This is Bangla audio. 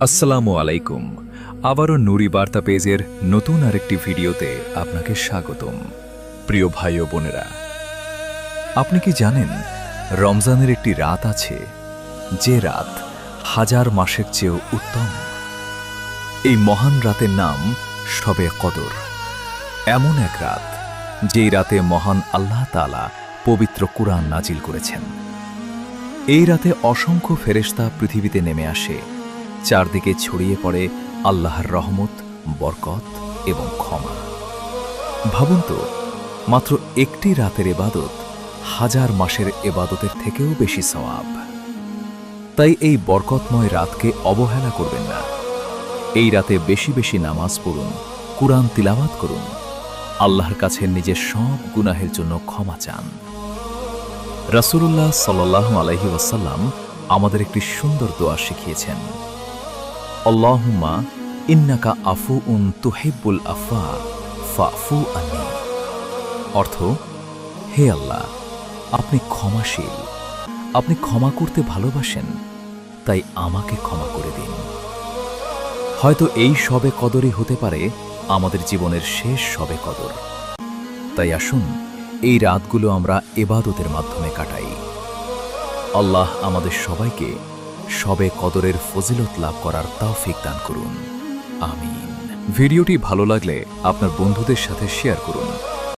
আসসালামু আলাইকুম। আবারও নুরি বার্তা পেজের নতুন আরেকটি ভিডিওতে আপনাকে স্বাগতম। প্রিয় ভাই ও বোনেরা, আপনি কি জানেন রমজানের একটি রাত আছে, যে রাত হাজার মাসের চেয়েও উত্তম? এই মহান রাতের নাম শবে কদর। এমন এক রাত, যেই রাতে মহান আল্লাহ তাআলা পবিত্র কুরআন নাজিল করেছেন। এই রাতে অসংখ্য ফেরেশতা পৃথিবীতে নেমে আসে, চারদিকে ছড়িয়ে পড়ে আল্লাহর রহমত, বরকত এবং ক্ষমা। ভাবুন তো, মাত্র একটি রাতের ইবাদত হাজার মাসের ইবাদতের থেকেও বেশি সওয়াব। তাই এই বরকতময় রাতকে অবহেলা করবেন না। এই রাতে বেশি বেশি নামাজ পড়ুন, কুরআন তিলাওয়াত করুন, আল্লাহর কাছে নিজের সব গুনাহের জন্য ক্ষমা চান। রাসূলুল্লাহ সাল্লাল্লাহু আলাইহি ওয়াসাল্লাম আমাদের একটি সুন্দর দোয়া শিখিয়েছেন, আল্লাহুম্মা ইন্নাকা আফুউন তুহিব্বুল আফা ফাফু আন্নি। অর্থ, হে আল্লাহ, আপনি ক্ষমাশীল, আপনি ক্ষমা করতে ভালোবাসেন, তাই আমাকে ক্ষমা করে দিন। হয়তো এই শবে কদরই হতে পারে আমাদের জীবনের শেষ শবে কদর। তাই আসুন, এই রাতগুলো আমরা ইবাদতের মাধ্যমে কাটাই। আল্লাহ আমাদের সবাইকে শবে কদরের ফজিলত লাভ করার তৌফিক দান করুন। আমিন। ভিডিওটি ভালো লাগলে আপনার বন্ধুদের সাথে শেয়ার করুন।